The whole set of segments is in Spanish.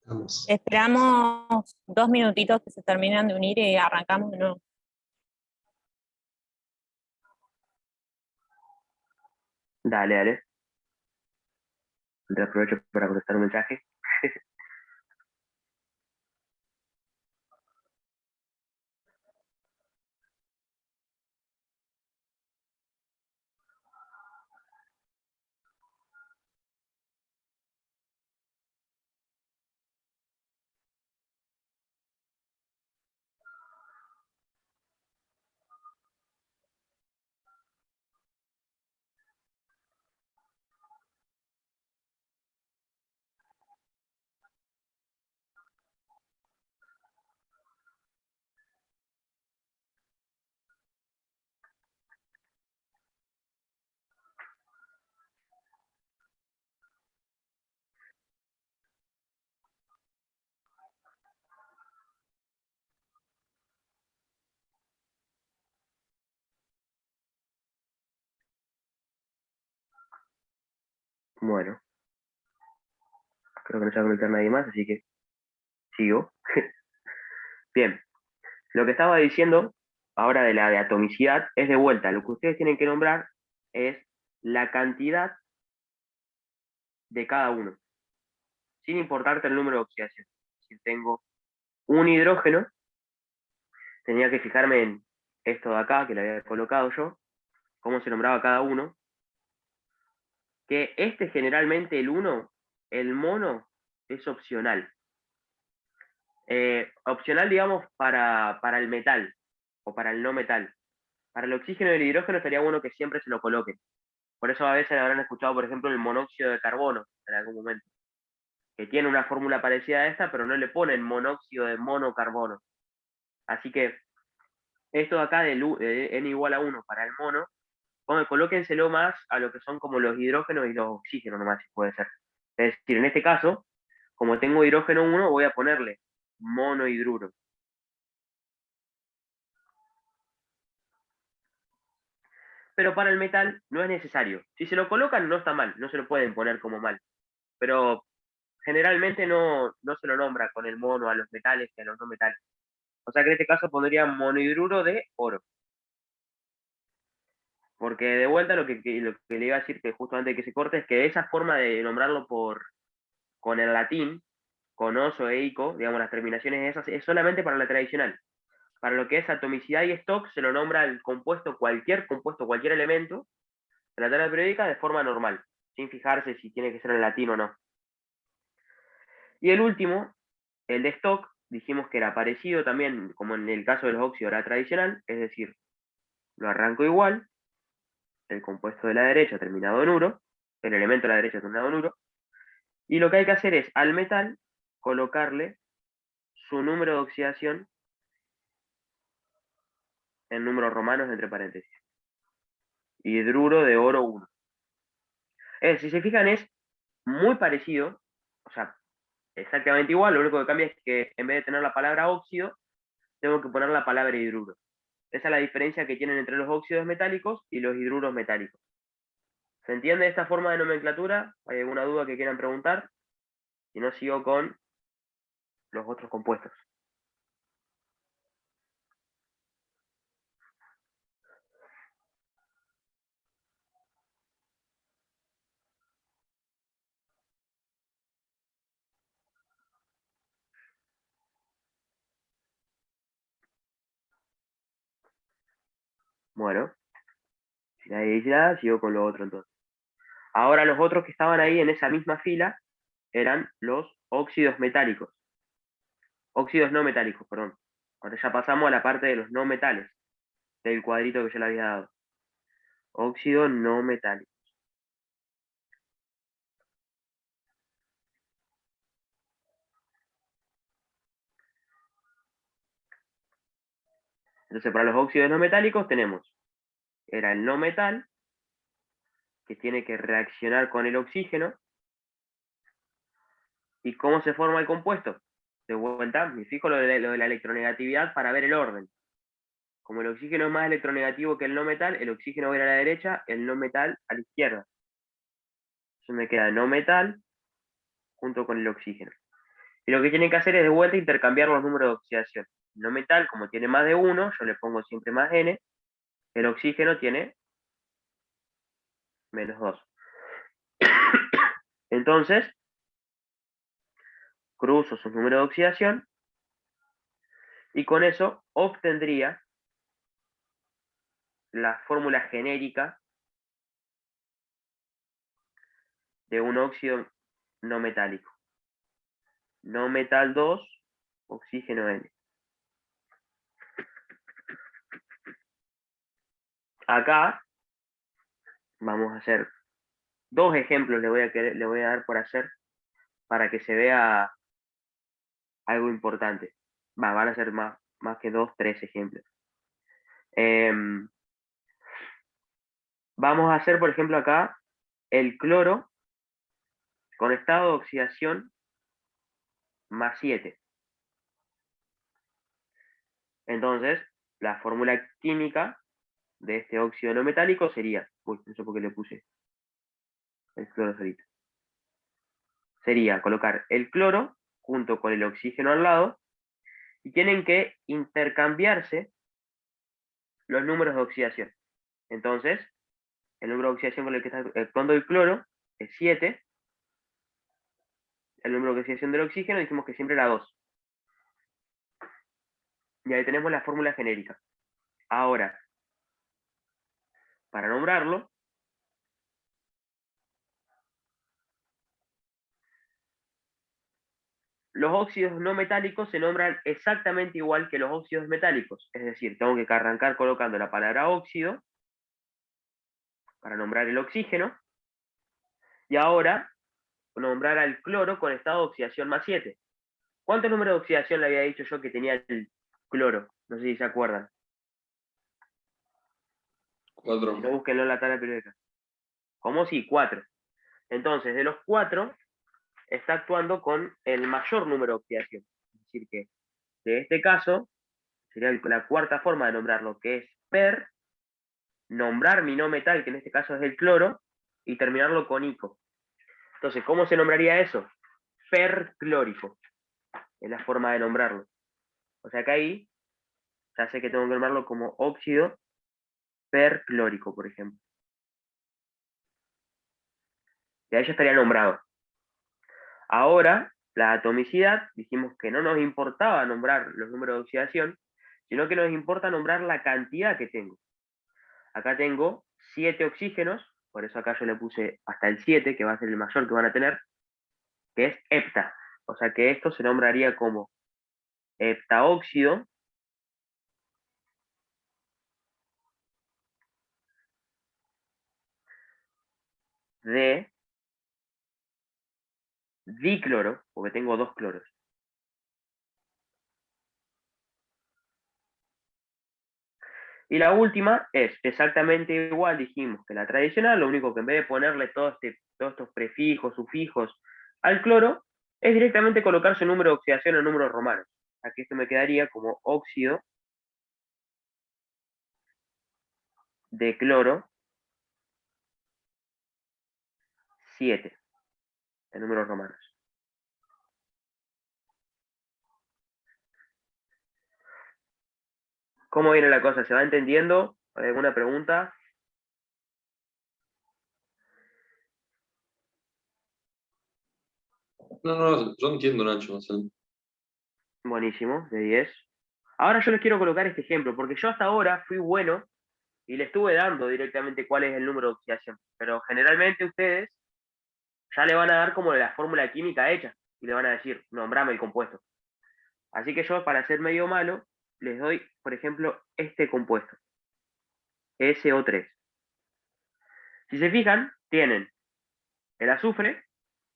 Vamos. Esperamos 2 minutitos que se terminan de unir y arrancamos de nuevo. Dale, dale. Te aprovecho para contestar un mensaje. Bueno, creo que no se va a conectar nadie más, así que sigo. Bien, lo que estaba diciendo ahora de la de atomicidad es de vuelta. Lo que ustedes tienen que nombrar es la cantidad de cada uno, sin importarte el número de oxidación. Si tengo un hidrógeno, tenía que fijarme en esto de acá, que le había colocado yo, cómo se nombraba cada uno, que este generalmente el uno, el mono, es opcional. Opcional, digamos, para el metal o para el no metal. Para el oxígeno y el hidrógeno estaría bueno que siempre se lo coloquen. Por eso a veces habrán escuchado, por ejemplo, el monóxido de carbono en algún momento, que tiene una fórmula parecida a esta, pero no le ponen monóxido de monocarbono. Así que esto de acá de n igual a 1 para el mono, colóquenselo más a lo que son como los hidrógenos y los oxígenos nomás, si puede ser. Es decir, en este caso, como tengo hidrógeno 1, voy a ponerle monohidruro. Pero para el metal no es necesario. Si se lo colocan no está mal, no se lo pueden poner como mal. Pero generalmente no se lo nombra con el mono a los metales y a los no metales. O sea que en este caso pondría monohidruro de oro. Porque de vuelta lo que le iba a decir que justo antes de que se corte es que esa forma de nombrarlo con el latín, con oso e ico, digamos las terminaciones esas, es solamente para la tradicional. Para lo que es atomicidad y stock se lo nombra el compuesto, cualquier elemento de la tabla periódica de forma normal, sin fijarse si tiene que ser en latín o no. Y el último, el de stock, dijimos que era parecido también, como en el caso de los óxidos, era tradicional, es decir, lo arranco igual, el compuesto de la derecha terminado en uro, el elemento de la derecha terminado en uro, y lo que hay que hacer es al metal colocarle su número de oxidación en números romanos entre paréntesis. Hidruro de oro 1. Si se fijan, es muy parecido, o sea, exactamente igual, lo único que cambia es que en vez de tener la palabra óxido, tengo que poner la palabra hidruro. Esa es la diferencia que tienen entre los óxidos metálicos y los hidruros metálicos. ¿Se entiende esta forma de nomenclatura? ¿Hay alguna duda que quieran preguntar? Si no, sigo con los otros compuestos. Bueno, si nadie dice nada, sigo con lo otro entonces. Ahora los otros que estaban ahí en esa misma fila eran los óxidos metálicos. Óxidos no metálicos, perdón. Ahora ya pasamos a la parte de los no metales, del cuadrito que yo le había dado. Óxido no metálico. Entonces, para los óxidos no metálicos tenemos, era el no metal, que tiene que reaccionar con el oxígeno. ¿Y cómo se forma el compuesto? De vuelta, me fijo lo de la electronegatividad para ver el orden. Como el oxígeno es más electronegativo que el no metal, el oxígeno va a ir a la derecha, el no metal a la izquierda. Entonces me queda no metal junto con el oxígeno. Y lo que tienen que hacer es de vuelta intercambiar los números de oxidación. El no metal, como tiene más de 1, yo le pongo siempre más N. El oxígeno tiene menos 2. Entonces, cruzo sus números de oxidación y con eso obtendría la fórmula genérica de un óxido no metálico. No metal 2, oxígeno N. Acá vamos a hacer dos ejemplos, le voy a dar por hacer para que se vea algo importante. Van a ser más que dos, tres ejemplos. Vamos a hacer, por ejemplo, acá el cloro con estado de oxidación más 7. Entonces, la fórmula química de este óxido no metálico sería, uy, no sé por qué le puse el cloro solito. Sería colocar el cloro junto con el oxígeno al lado y tienen que intercambiarse los números de oxidación. Entonces, el número de oxidación con el que está actuando el cloro es 7. El número de oxidación del oxígeno dijimos que siempre era 2. Y ahí tenemos la fórmula genérica. Ahora, para nombrarlo, los óxidos no metálicos se nombran exactamente igual que los óxidos metálicos. Es decir, tengo que arrancar colocando la palabra óxido para nombrar el oxígeno. Y ahora, nombrar al cloro con estado de oxidación más 7. ¿Cuántos números de oxidación le había dicho yo que tenía el cloro? No sé si se acuerdan. 4. Si no, búsquenlo en la tabla periódica. ¿Cómo? Sí, 4. Entonces, de los 4, está actuando con el mayor número de oxidación. Es decir, que de este caso, sería la cuarta forma de nombrarlo, que es per, nombrar mi no metal, que en este caso es el cloro, y terminarlo con ico. Entonces, ¿cómo se nombraría eso? Perclórico. Es la forma de nombrarlo. O sea que ahí ya sé que tengo que nombrarlo como óxido perclórico, por ejemplo. Y ahí ya estaría nombrado. Ahora, la atomicidad, dijimos que no nos importaba nombrar los números de oxidación, sino que nos importa nombrar la cantidad que tengo. Acá tengo 7 oxígenos, por eso acá yo le puse hasta el 7, que va a ser el mayor que van a tener, que es hepta. O sea que esto se nombraría como heptaóxido de dicloro, porque tengo 2 cloros. Y la última es exactamente igual, dijimos, que la tradicional, lo único que en vez de ponerle todos estos prefijos, sufijos al cloro, es directamente colocar su número de oxidación en números romanos. Aquí esto me quedaría como óxido de cloro 7 en números romanos. ¿Cómo viene la cosa? ¿Se va entendiendo? ¿Alguna pregunta? No, yo entiendo, Nacho. O sea, Buenísimo, de 10. Ahora yo les quiero colocar este ejemplo, porque yo hasta ahora fui bueno y le estuve dando directamente cuál es el número de oxidación. Pero generalmente ustedes ya le van a dar como la fórmula química hecha y le van a decir, nombrame el compuesto. Así que yo, para ser medio malo, les doy, por ejemplo, este compuesto, SO3. Si se fijan, tienen el azufre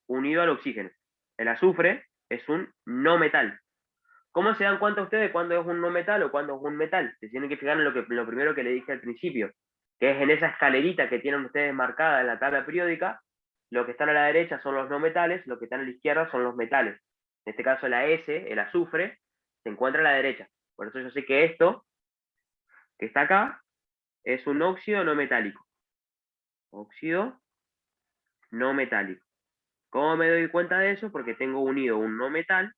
unido al oxígeno. El azufre es un no metal. ¿Cómo se dan cuenta ustedes cuándo es un no metal o cuándo es un metal? Se tienen que fijar en lo primero que le dije al principio, que es en esa escalerita que tienen ustedes marcada en la tabla periódica. Lo que están a la derecha son los no metales, lo que están a la izquierda son los metales. En este caso la S, el azufre, se encuentra a la derecha. Por eso yo sé que esto, que está acá, es un óxido no metálico. Óxido no metálico. ¿Cómo me doy cuenta de eso? Porque tengo unido un no metal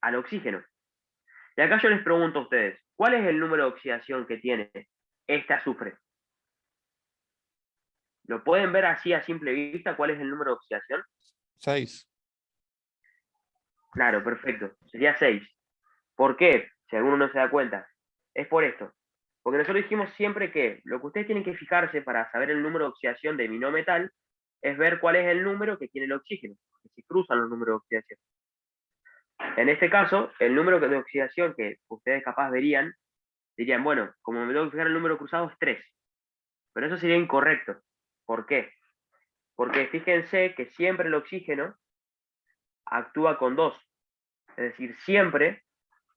al oxígeno. Y acá yo les pregunto a ustedes, ¿cuál es el número de oxidación que tiene este azufre? ¿Lo pueden ver así a simple vista? ¿Cuál es el número de oxidación? 6. Claro, perfecto. Sería 6. ¿Por qué? Si alguno no se da cuenta. Es por esto. Porque nosotros dijimos siempre que lo que ustedes tienen que fijarse para saber el número de oxidación de mi no metal es ver cuál es el número que tiene el oxígeno, que se cruzan los números de oxidación. En este caso, el número de oxidación que ustedes capaz verían, dirían, bueno, como me tengo que fijar el número cruzado es 3. Pero eso sería incorrecto. ¿Por qué? Porque fíjense que siempre el oxígeno actúa con 2. Es decir, siempre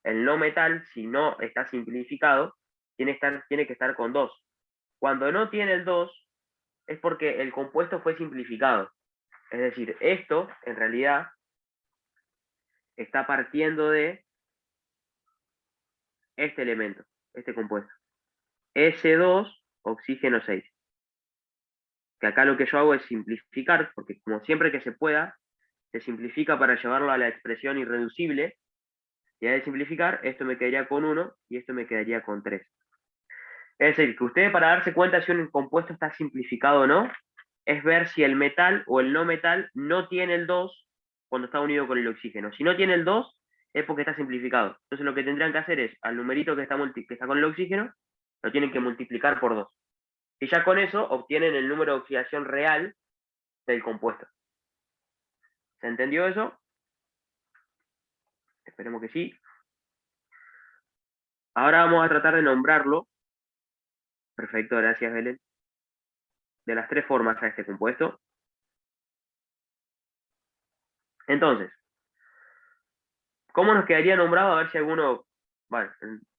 el no metal, si no está simplificado, tiene que estar con 2. Cuando no tiene el 2, es porque el compuesto fue simplificado. Es decir, esto, en realidad, está partiendo de este elemento, este compuesto. S2, oxígeno 6. Que acá lo que yo hago es simplificar, porque como siempre que se pueda, se simplifica para llevarlo a la expresión irreducible, y al simplificar, esto me quedaría con 1 y esto me quedaría con 3. Es decir, que ustedes para darse cuenta si un compuesto está simplificado o no, es ver si el metal o el no metal no tiene el 2 cuando está unido con el oxígeno. Si no tiene el 2, es porque está simplificado. Entonces lo que tendrían que hacer es, al numerito que está con el oxígeno, lo tienen que multiplicar por 2. Y ya con eso obtienen el número de oxidación real del compuesto. ¿Se entendió eso? Esperemos que sí. Ahora vamos a tratar de nombrarlo. Perfecto, gracias Belén. De las 3 formas a este compuesto. Entonces, ¿cómo nos quedaría nombrado? A ver si alguno... Bueno,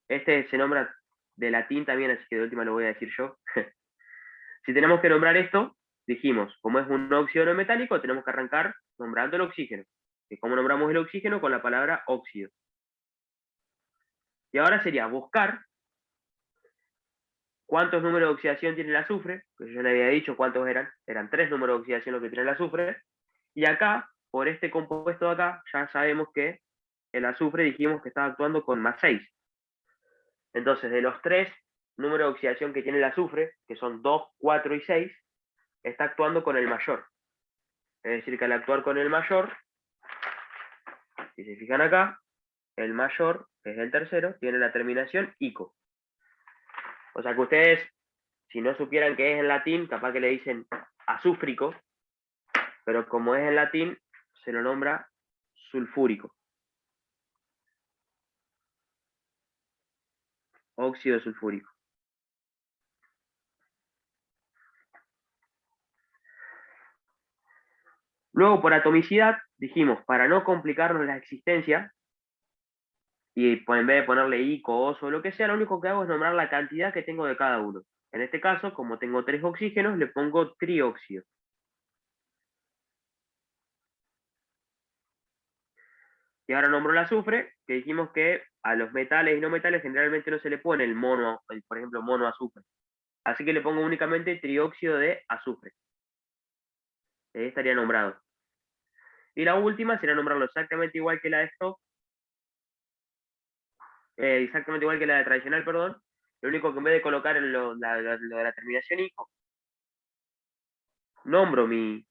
este se nombra de latín también, así que de última lo voy a decir yo. Si tenemos que nombrar esto, dijimos, como es un óxido no metálico, tenemos que arrancar nombrando el oxígeno. ¿Y cómo nombramos el oxígeno? Con la palabra óxido. Y ahora sería buscar cuántos números de oxidación tiene el azufre, que yo le había dicho cuántos eran 3 números de oxidación lo que tiene el azufre, y acá, por este compuesto de acá, ya sabemos que el azufre dijimos que estaba actuando con +6. Entonces, de los 3 números de oxidación que tiene el azufre, que son 2, 4 y 6, está actuando con el mayor. Es decir, que al actuar con el mayor, si se fijan acá, el mayor, que es el tercero, tiene la terminación ico. O sea que ustedes, si no supieran que es en latín, capaz que le dicen azúfrico, pero como es en latín, se lo nombra sulfúrico. Óxido sulfúrico. Luego, por atomicidad, dijimos, para no complicarnos la existencia, y en vez de ponerle ico, oso o lo que sea, lo único que hago es nombrar la cantidad que tengo de cada uno. En este caso, como tengo 3 oxígenos, le pongo trióxido. Y ahora nombro el azufre, que dijimos que a los metales y no metales generalmente no se le pone el mono, por ejemplo, mono azufre. Así que le pongo únicamente trióxido de azufre. Ahí estaría nombrado. Y la última será nombrarlo exactamente igual que la de esto, exactamente igual que la de tradicional, perdón. Lo único que en vez de colocar lo de la terminación ico, nombro mi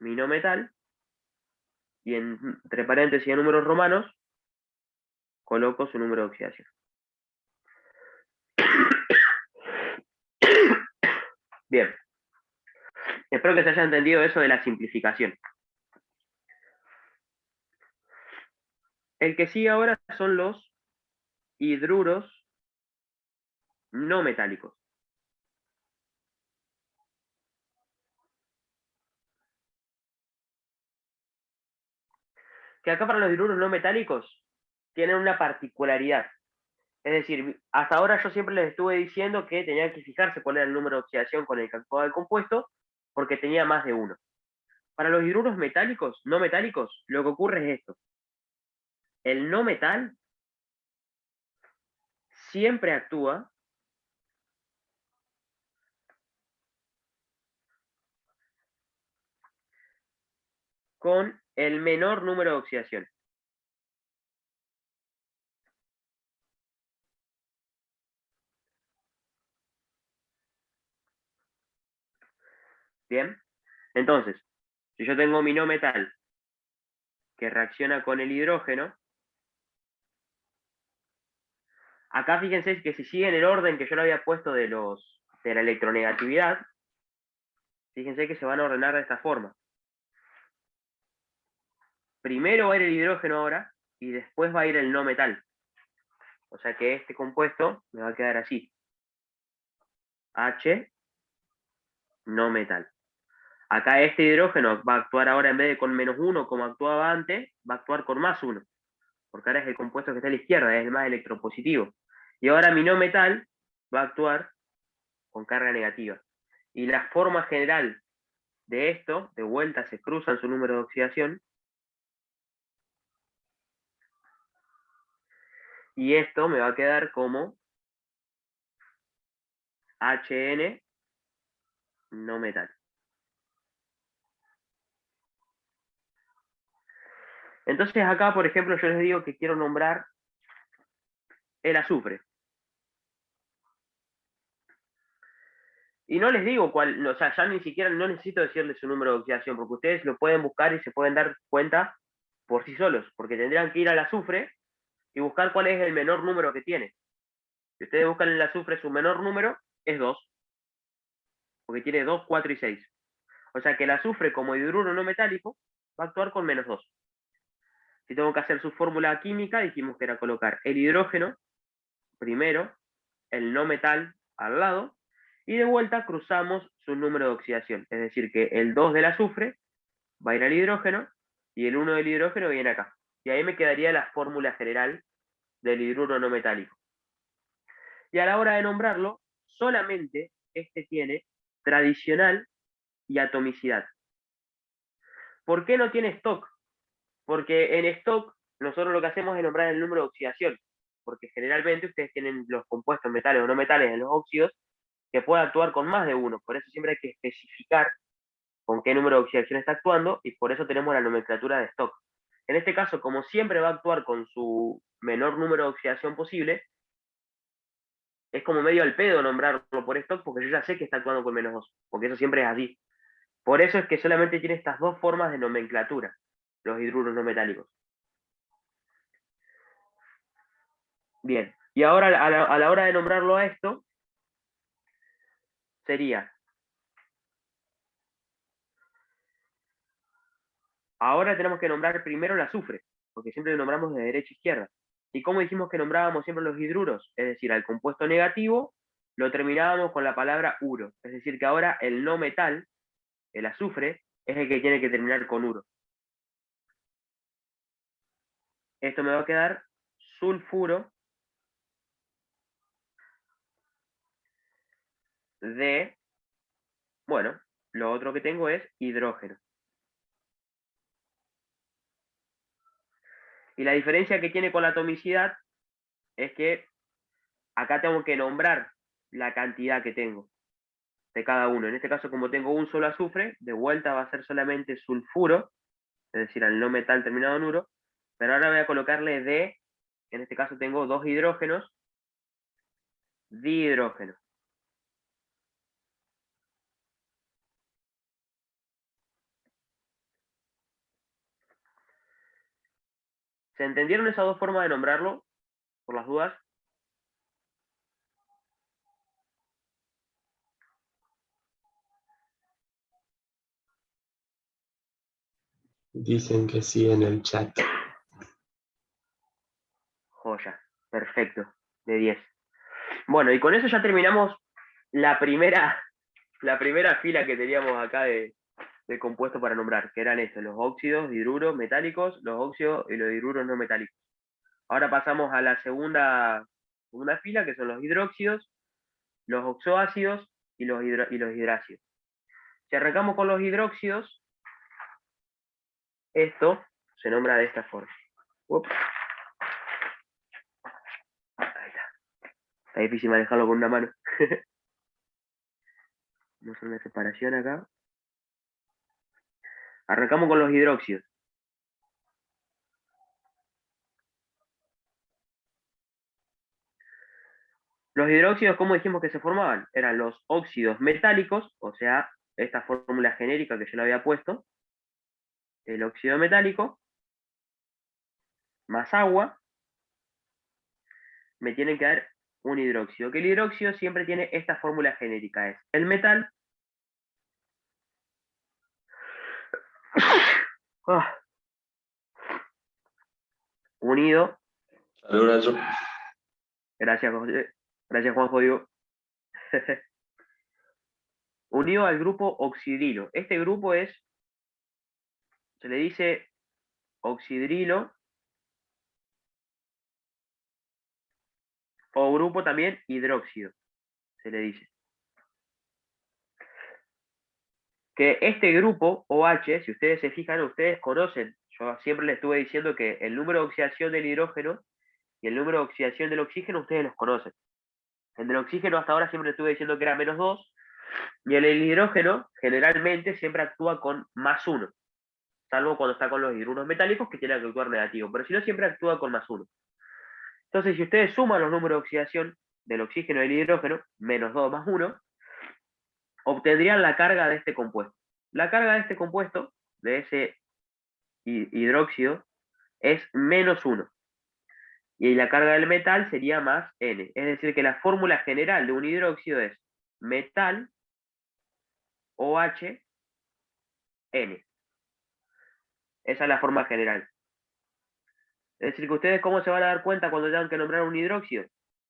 no metal, y entre paréntesis en números romanos, coloco su número de oxidación. Bien. Espero que se haya entendido eso de la simplificación. El que sigue ahora son los hidruros no metálicos. Que acá para los hidruros no metálicos tienen una particularidad. Es decir, hasta ahora yo siempre les estuve diciendo que tenían que fijarse cuál era el número de oxidación con el que actuaba el compuesto, porque tenía más de uno. Para los hidruros metálicos, no metálicos, lo que ocurre es esto. El no metal siempre actúa con el menor número de oxidación. ¿Bien? Entonces, si yo tengo mi no metal que reacciona con el hidrógeno, acá fíjense que si siguen el orden que yo le había puesto de la electronegatividad, fíjense que se van a ordenar de esta forma. Primero va a ir el hidrógeno ahora, y después va a ir el no metal. O sea que este compuesto me va a quedar así. H, no metal. Acá este hidrógeno va a actuar ahora en vez de con -1 como actuaba antes, va a actuar con +1. Porque ahora es el compuesto que está a la izquierda, es el más electropositivo. Y ahora mi no metal va a actuar con carga negativa. Y la forma general de esto, de vuelta se cruzan su número de oxidación, y esto me va a quedar como HN no metal. Entonces acá, por ejemplo, yo les digo que quiero nombrar el azufre. Y no les digo cuál, o sea, ya ni siquiera no necesito decirles su número de oxidación, porque ustedes lo pueden buscar y se pueden dar cuenta por sí solos, porque tendrían que ir al azufre y buscar cuál es el menor número que tiene. Si ustedes buscan en el azufre, su menor número es 2, porque tiene 2, 4 y 6. O sea que el azufre como hidruro no metálico va a actuar con -2. Si tengo que hacer su fórmula química, dijimos que era colocar el hidrógeno primero, el no metal al lado, y de vuelta cruzamos su número de oxidación. Es decir, que el 2 del azufre va a ir al hidrógeno y el 1 del hidrógeno viene acá. Y ahí me quedaría la fórmula general del hidruro no metálico. Y a la hora de nombrarlo, solamente este tiene tradicional y atomicidad. ¿Por qué no tiene stock? Porque en stock nosotros lo que hacemos es nombrar el número de oxidación, porque generalmente ustedes tienen los compuestos metales o no metales en los óxidos que pueden actuar con más de uno, por eso siempre hay que especificar con qué número de oxidación está actuando y por eso tenemos la nomenclatura de stock. En este caso, como siempre va a actuar con su menor número de oxidación posible, es como medio al pedo nombrarlo por stock porque yo ya sé que está actuando con -2, porque eso siempre es así. Por eso es que solamente tiene estas dos formas de nomenclatura, los hidruros no metálicos. Bien, y ahora a la hora de nombrarlo a esto, sería, ahora tenemos que nombrar primero el azufre, porque siempre lo nombramos de derecha a izquierda. ¿Y cómo dijimos que nombrábamos siempre los hidruros? Es decir, al compuesto negativo lo terminábamos con la palabra uro. Es decir, que ahora el no metal, el azufre, es el que tiene que terminar con uro. Esto me va a quedar sulfuro de, bueno, lo otro que tengo es hidrógeno. Y la diferencia que tiene con la atomicidad es que acá tengo que nombrar la cantidad que tengo de cada uno. En este caso, como tengo un solo azufre, de vuelta va a ser solamente sulfuro, es decir, al no metal terminado en uro, pero ahora voy a colocarle de, en este caso tengo dos hidrógenos, dihidrógeno. ¿Se entendieron esas dos formas de nombrarlo? Por las dudas. Dicen que sí en el chat. Joya, perfecto, de 10. Bueno, y con eso ya terminamos la primera fila que teníamos acá de compuestos para nombrar, que eran estos, los óxidos, hidruros metálicos, los óxidos y los hidruros no metálicos. Ahora pasamos a la segunda fila, que son los hidróxidos, los oxoácidos y los hidrácidos. Si arrancamos con los hidróxidos, esto se nombra de esta forma. Ups. Ahí está. Está difícil manejarlo con una mano. Vamos a hacer una separación acá. Arrancamos con los hidróxidos. Los hidróxidos, ¿cómo dijimos que se formaban? Eran los óxidos metálicos, o sea, esta fórmula genérica que yo le había puesto, el óxido metálico, más agua, me tienen que dar un hidróxido, que el hidróxido siempre tiene esta fórmula genérica, es el metal unido, Salud, Nacho. gracias, José, gracias Juanjo, digo, unido al grupo oxidrilo. Este grupo se le dice oxidrilo, o grupo también hidróxido, se le dice. Que este grupo OH, si ustedes se fijan, ustedes conocen, yo siempre les estuve diciendo que el número de oxidación del hidrógeno y el número de oxidación del oxígeno ustedes los conocen. El del oxígeno hasta ahora siempre les estuve diciendo que era -2, y el hidrógeno generalmente siempre actúa con +1, salvo cuando está con los hidruros metálicos que tienen que actuar negativo, pero si no siempre actúa con +1. Entonces, si ustedes suman los números de oxidación del oxígeno y del hidrógeno, -2 más 1, obtendrían la carga de este compuesto. La carga de este compuesto, de ese hidróxido, es -1. Y la carga del metal sería más N. Es decir, que la fórmula general de un hidróxido es metal OH N. Esa es la forma general. Es decir, que ustedes cómo se van a dar cuenta cuando tengan que nombrar un hidróxido,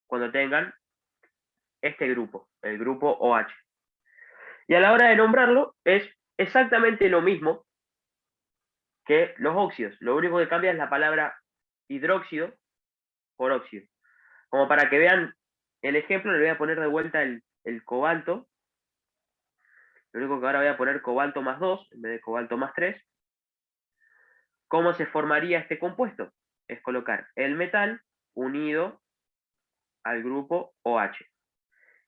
cuando tengan este grupo, el grupo OH. Y a la hora de nombrarlo es exactamente lo mismo que los óxidos. Lo único que cambia es la palabra hidróxido por óxido. Como para que vean el ejemplo, le voy a poner de vuelta el cobalto. Lo único que ahora voy a poner cobalto más 2 en vez de cobalto más 3. ¿Cómo se formaría este compuesto? Es colocar el metal unido al grupo OH.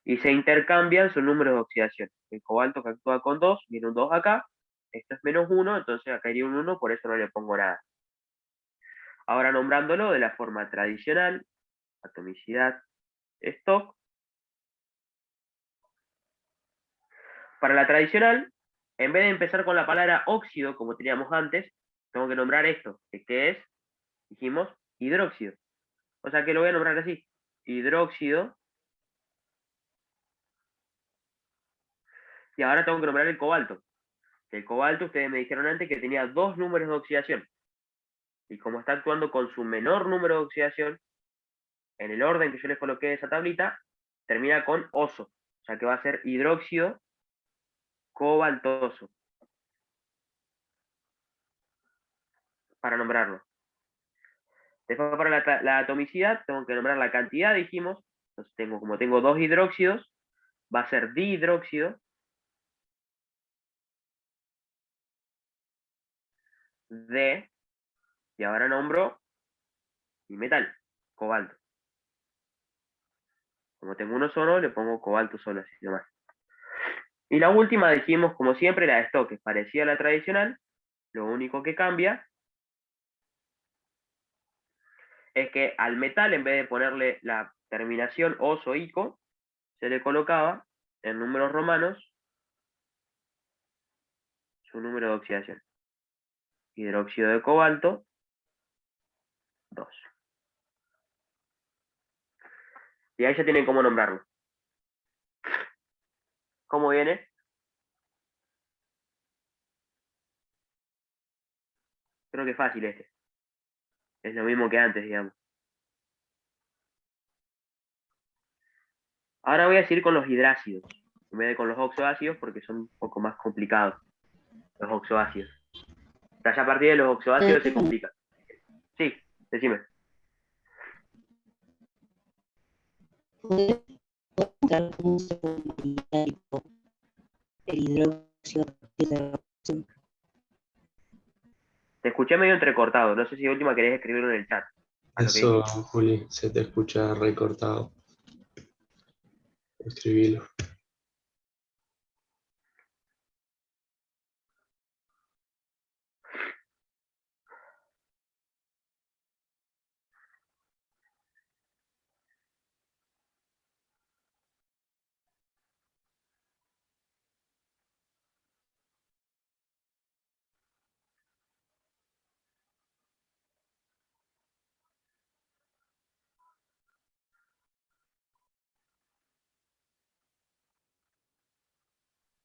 Y se intercambian sus números de oxidación. El cobalto que actúa con 2, viene un 2 acá. Esto es -1, entonces acá iría un 1, por eso no le pongo nada. Ahora nombrándolo de la forma tradicional, atomicidad, stock. Para la tradicional, en vez de empezar con la palabra óxido, como teníamos antes, tengo que nombrar esto, que es, dijimos, hidróxido. O sea que lo voy a nombrar así, hidróxido. Y ahora tengo que nombrar el cobalto. El cobalto, ustedes me dijeron antes que tenía 2 números de oxidación. Y como está actuando con su menor número de oxidación, en el orden que yo les coloqué de esa tablita, termina con oso. O sea que va a ser hidróxido cobaltoso, para nombrarlo. Después para la atomicidad, tengo que nombrar la cantidad, dijimos. Entonces como tengo 2 hidróxidos, va a ser dihidróxido de, y ahora nombro mi metal, cobalto. Como tengo uno solo, le pongo cobalto solo, así nomás. Y la última dijimos, como siempre, la de stock, es parecida a la tradicional. Lo único que cambia es que al metal, en vez de ponerle la terminación os o ico, se le colocaba en números romanos su número de oxidación. Hidróxido de cobalto, 2. Y ahí ya tienen cómo nombrarlo. ¿Cómo viene? Creo que es fácil este. Es lo mismo que antes, digamos. Ahora voy a seguir con los hidrácidos, en vez de con los oxoácidos, porque son un poco más complicados los oxoácidos. O sea, ya a partir de los oxoácidos se complica. Sí, decime. ¿Puedes contar cómo se formaría el hidróxido de carbono? Te escuché medio entrecortado. No sé si de última querés escribirlo en el chat. Eso, Juli, se te escucha recortado. Escribilo.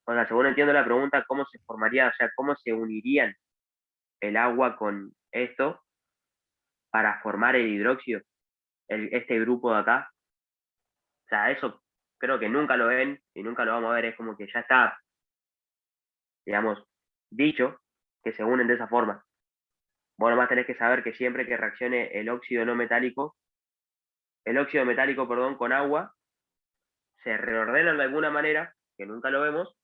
O sea, según entiendo la pregunta, ¿cómo se formaría, o sea, cómo se unirían el agua con esto para formar el hidróxido, este grupo de acá? O sea, eso creo que nunca lo ven y nunca lo vamos a ver, es como que ya está, digamos, dicho que se unen de esa forma. Vos nomás tenés que saber que siempre que reaccione el óxido metálico, perdón, con agua, se reordenan de alguna manera, que nunca lo vemos,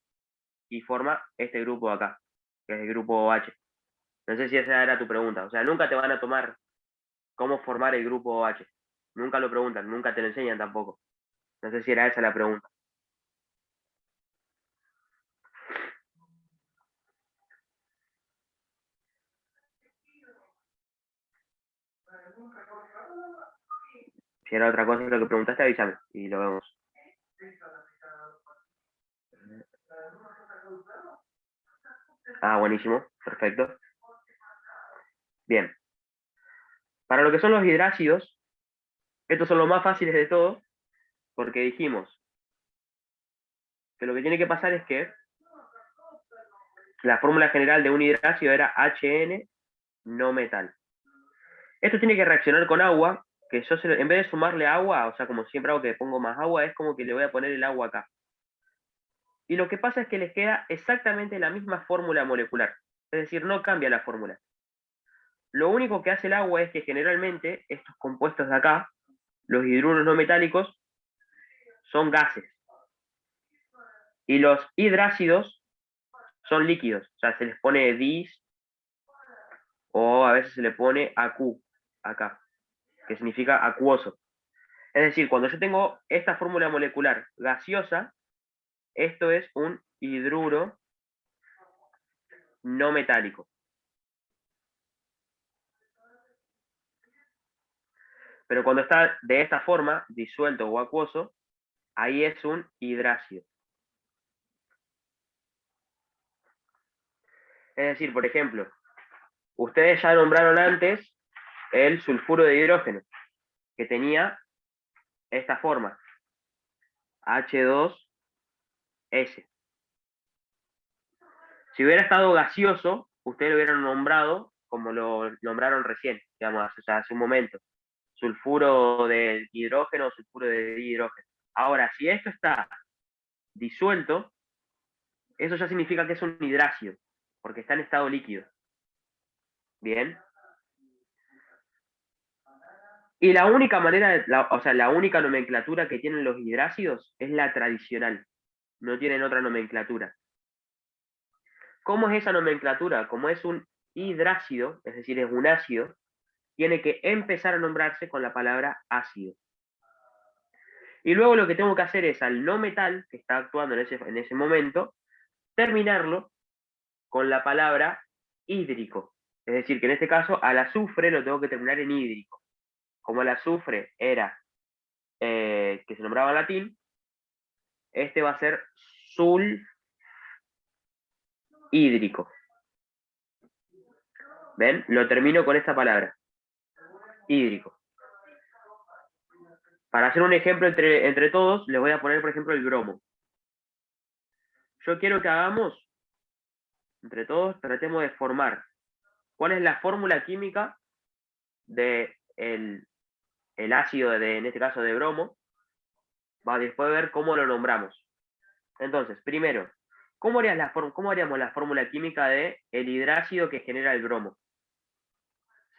y forma este grupo de acá, que es el grupo H. No sé si esa era tu pregunta. O sea, nunca te van a tomar cómo formar el grupo H. Nunca lo preguntan, nunca te lo enseñan tampoco. No sé si era esa la pregunta. Si era otra cosa lo que preguntaste, avísame y lo vemos. Ah, buenísimo, perfecto. Bien. Para lo que son los hidrácidos, estos son los más fáciles de todos, porque dijimos que lo que tiene que pasar es que la fórmula general de un hidrácido era HN no metal. Esto tiene que reaccionar con agua, que yo en vez de sumarle agua, o sea, como siempre hago que pongo más agua, es como que le voy a poner el agua acá. Y lo que pasa es que les queda exactamente la misma fórmula molecular. Es decir, no cambia la fórmula. Lo único que hace el agua es que generalmente estos compuestos de acá, los hidruros no metálicos, son gases. Y los hidrácidos son líquidos. O sea, se les pone dis o a veces se le pone acu acá, que significa acuoso. Es decir, cuando yo tengo esta fórmula molecular gaseosa, esto es un hidruro no metálico. Pero cuando está de esta forma, disuelto o acuoso, ahí es un hidrácido. Es decir, por ejemplo, ustedes ya nombraron antes el sulfuro de hidrógeno, que tenía esta forma, H2S. Si hubiera estado gaseoso, ustedes lo hubieran nombrado como lo nombraron recién, digamos, o sea, hace un momento. Sulfuro de hidrógeno o sulfuro de dihidrógeno. Ahora, si esto está disuelto, eso ya significa que es un hidrácido, porque está en estado líquido. Bien. Y la única manera, o sea, la única nomenclatura que tienen los hidrácidos es la tradicional. No tienen otra nomenclatura. ¿Cómo es esa nomenclatura? Como es un hidrácido, es decir, es un ácido, tiene que empezar a nombrarse con la palabra ácido. Y luego lo que tengo que hacer es al no metal, que está actuando en ese momento, terminarlo con la palabra hídrico. Es decir, que en este caso al azufre lo tengo que terminar en hídrico. Como el azufre era que se nombraba en latín, este va a ser sulhídrico. ¿Ven? Lo termino con esta palabra, hídrico. Para hacer un ejemplo entre todos, les voy a poner, por ejemplo, el bromo. Yo quiero que hagamos, entre todos, tratemos de formar cuál es la fórmula química del el ácido, en este caso de bromo, va después de ver cómo lo nombramos. Entonces, primero, ¿cómo haríamos la fórmula química del hidrácido que genera el bromo?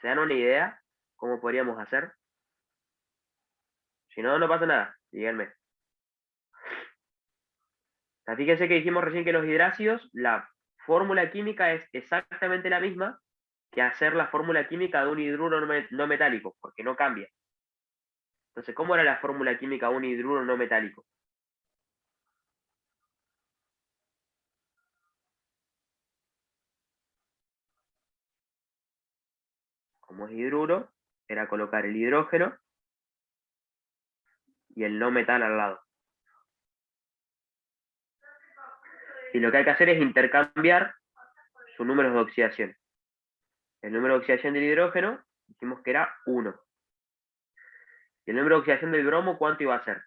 ¿Se dan una idea cómo podríamos hacer? Si no, no pasa nada, díganme. Fíjense que dijimos recién que los hidrácidos, la fórmula química es exactamente la misma que hacer la fórmula química de un hidruro no metálico, porque no cambia. Entonces, ¿cómo era la fórmula química de un hidruro no metálico? Como es hidruro, era colocar el hidrógeno y el no metal al lado. Y lo que hay que hacer es intercambiar sus números de oxidación. El número de oxidación del hidrógeno, dijimos que era 1. Y el número de oxidación del bromo, ¿cuánto iba a ser?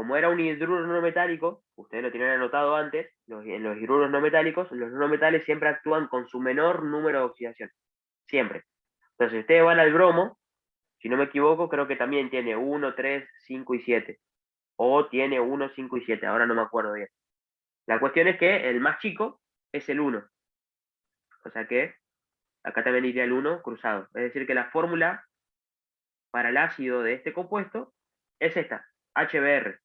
como era un hidruro no metálico, ustedes lo tenían anotado antes, en los hidruros no metálicos, los no metales siempre actúan con su menor número de oxidación. Siempre. Entonces, si ustedes van al bromo, si no me equivoco, creo que también tiene 1, 3, 5 y 7. O tiene 1, 5 y 7, ahora no me acuerdo bien. La cuestión es que el más chico es el 1. O sea que acá también iría el 1 cruzado. Es decir, que la fórmula para el ácido de este compuesto es esta, HBr.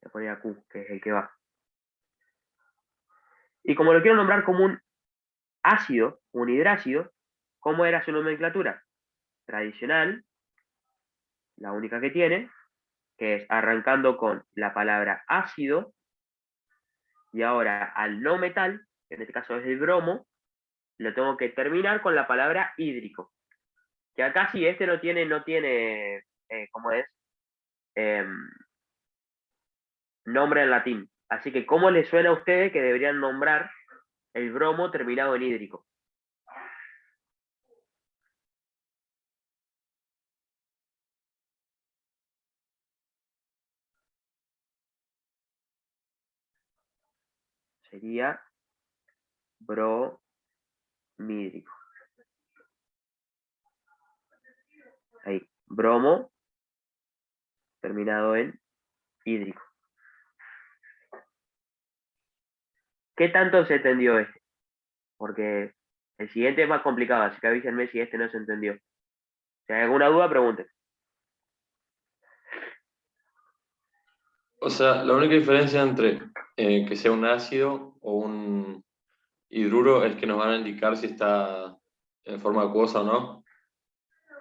Le ponía Q, que es el que va. Y como lo quiero nombrar como un ácido, un hidrácido, ¿cómo era su nomenclatura? Tradicional, la única que tiene, que es arrancando con la palabra ácido, y ahora al no metal, que en este caso es el bromo, lo tengo que terminar con la palabra hídrico. Que acá sí, este no tiene ¿cómo es? Nombre en latín. Así que, ¿cómo les suena a ustedes que deberían nombrar el bromo terminado en hídrico? Sería bromídrico. Ahí, bromo terminado en hídrico. ¿Qué tanto se entendió este? Porque el siguiente es más complicado, así que avísenme si este no se entendió. Si hay alguna duda, pregunten. O sea, la única diferencia entre que sea un ácido o un hidruro es que nos van a indicar si está en forma acuosa o no.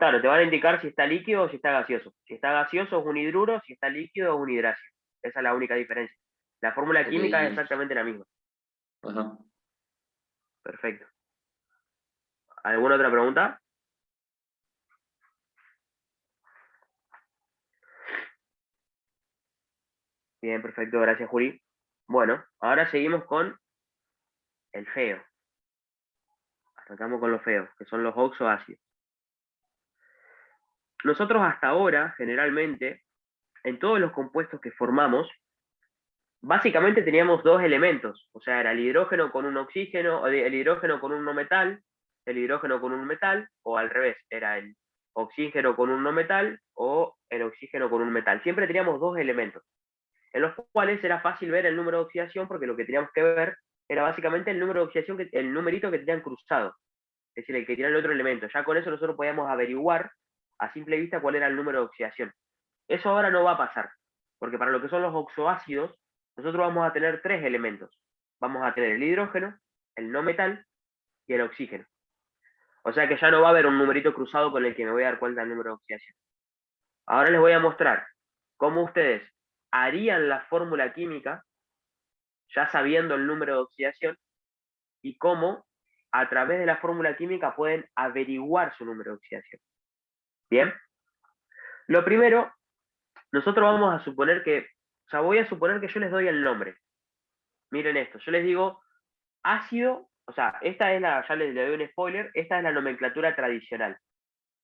Claro, te van a indicar si está líquido o si está gaseoso. Si está gaseoso es un hidruro, si está líquido es un hidrácido. Esa es la única diferencia. La fórmula Ok. química es exactamente la misma. Ajá. Perfecto. ¿Alguna otra pregunta? Bien, perfecto, gracias, Juli. Bueno, ahora seguimos con el feo. Arrancamos con los feos, que son los oxoácidos. Nosotros hasta ahora, generalmente, en todos los compuestos que formamos, básicamente teníamos dos elementos. O sea, era el hidrógeno con un oxígeno, o el hidrógeno con un no metal, el hidrógeno con un metal, o al revés, era el oxígeno con un no metal o el oxígeno con un metal. Siempre teníamos dos elementos, en los cuales era fácil ver el número de oxidación, porque lo que teníamos que ver era básicamente el número de oxidación, el numerito que tenían cruzado, es decir, el que tenía el otro elemento. Ya con eso nosotros podíamos averiguar a simple vista cuál era el número de oxidación. Eso ahora no va a pasar, porque para lo que son los oxoácidos, nosotros vamos a tener tres elementos. Vamos a tener el hidrógeno, el no metal y el oxígeno. O sea que ya no va a haber un numerito cruzado con el que me voy a dar cuenta del número de oxidación. Ahora les voy a mostrar cómo ustedes harían la fórmula química ya sabiendo el número de oxidación y cómo a través de la fórmula química pueden averiguar su número de oxidación. Bien, lo primero, nosotros vamos a suponer que, o sea, voy a suponer que yo les doy el nombre. Miren esto, yo les digo ácido, o sea, esta es la, ya les doy un spoiler, esta es la nomenclatura tradicional.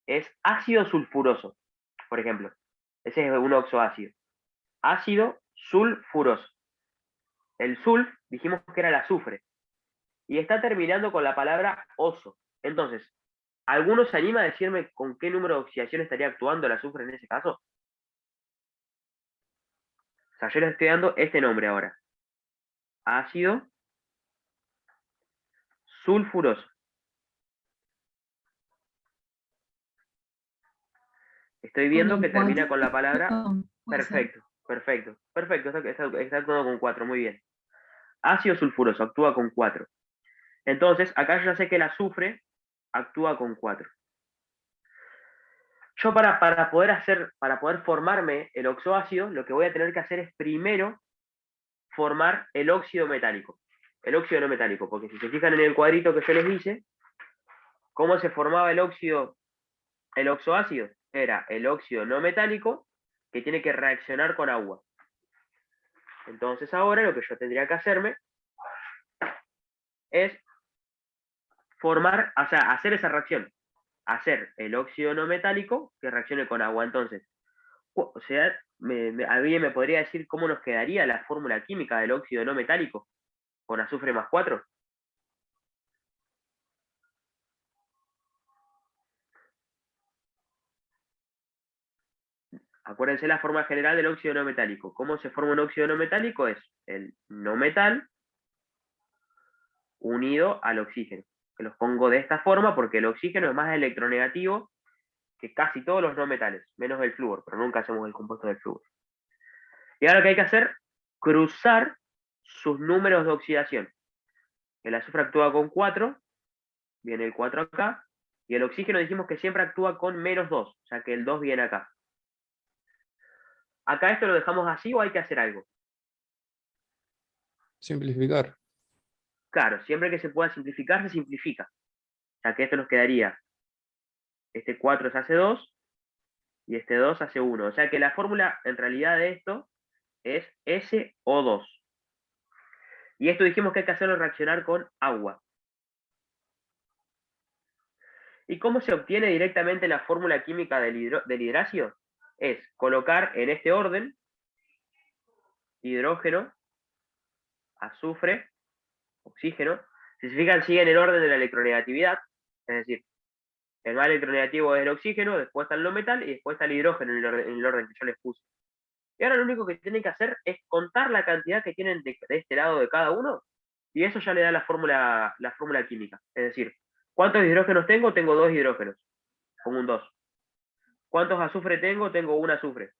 Es ácido sulfuroso, por ejemplo. Ese es un oxoácido. Ácido sulfuroso. El sulf dijimos que era el azufre. Y está terminando con la palabra oso. Entonces, ¿alguno se anima a decirme con qué número de oxidación estaría actuando el azufre en ese caso? O sea, yo les estoy dando este nombre ahora. Ácido sulfuroso. Estoy viendo que termina con la palabra... Perfecto, perfecto, perfecto. Está actuando con 4, muy bien. Ácido sulfuroso, actúa con 4. Entonces, acá yo ya sé que el azufre actúa con 4. Yo para poder formarme el oxoácido, lo que voy a tener que hacer es primero formar el óxido metálico. El óxido no metálico, porque si se fijan en el cuadrito que yo les hice, ¿cómo se formaba el oxoácido? Era el óxido no metálico que tiene que reaccionar con agua. Entonces ahora lo que yo tendría que hacerme es formar, o sea, hacer esa reacción. Hacer el óxido no metálico que reaccione con agua. Entonces, o sea, ¿Alguien me podría decir cómo nos quedaría la fórmula química del óxido no metálico con azufre más 4? Acuérdense la forma general del óxido no metálico. ¿Cómo se forma un óxido no metálico? Es el no metal unido al oxígeno. Que los pongo de esta forma porque el oxígeno es más electronegativo que casi todos los no metales, menos el flúor, pero nunca hacemos el compuesto del flúor. Y ahora lo que hay que hacer, cruzar sus números de oxidación. El azufre actúa con 4, viene el 4 acá, y el oxígeno dijimos que siempre actúa con menos 2, o sea que el 2 viene acá. ¿Acá esto lo dejamos así o hay que hacer algo? Simplificar. Claro, siempre que se pueda simplificar, se simplifica. O sea que esto nos quedaría, este 4 se hace 2, y este 2 hace 1. O sea que la fórmula en realidad de esto es SO2. Y esto dijimos que hay que hacerlo reaccionar con agua. ¿Y cómo se obtiene directamente la fórmula química del hidrácido? Es colocar en este orden hidrógeno, azufre, oxígeno. Si se fijan, siguen el orden de la electronegatividad. Es decir, el más electronegativo es el oxígeno, después está el no metal y después está el hidrógeno en el orden que yo les puse. Y ahora lo único que tienen que hacer es contar la cantidad que tienen de este lado de cada uno, y eso ya le da la fórmula química. Es decir, ¿cuántos hidrógenos tengo? Tengo 2 hidrógenos, con un 2. ¿Cuántos azufre tengo? Tengo un azufre.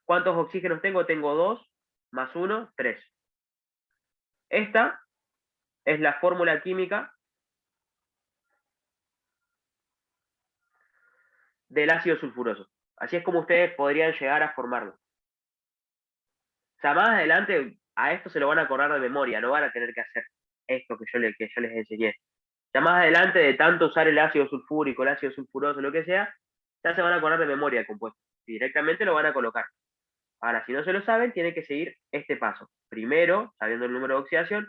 ¿Cuántos oxígenos tengo? Tengo 2, más 1, 3. Esta es la fórmula química del ácido sulfuroso. Así es como ustedes podrían llegar a formarlo. O sea, más adelante a esto se lo van a acordar de memoria, no van a tener que hacer esto que yo les enseñé. Ya más adelante, de tanto usar el ácido sulfúrico, el ácido sulfuroso, lo que sea, ya se van a acordar de memoria el compuesto. Y directamente lo van a colocar. Ahora, si no se lo saben, tienen que seguir este paso. Primero, sabiendo el número de oxidación,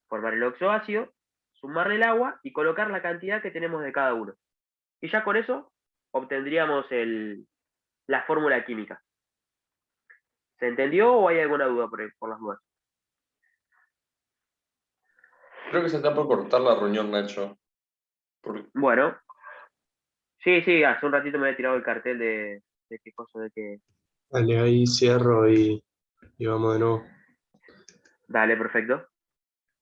formar el oxoácido, sumarle el agua y colocar la cantidad que tenemos de cada uno. Y ya con eso obtendríamos la fórmula química. ¿Se entendió o hay alguna duda por las dudas? Creo que se está por cortar la reunión, Nacho. Bueno, sí, hace un ratito me había tirado el cartel de qué cosa, de que... Dale, ahí cierro y vamos de nuevo. Dale, perfecto.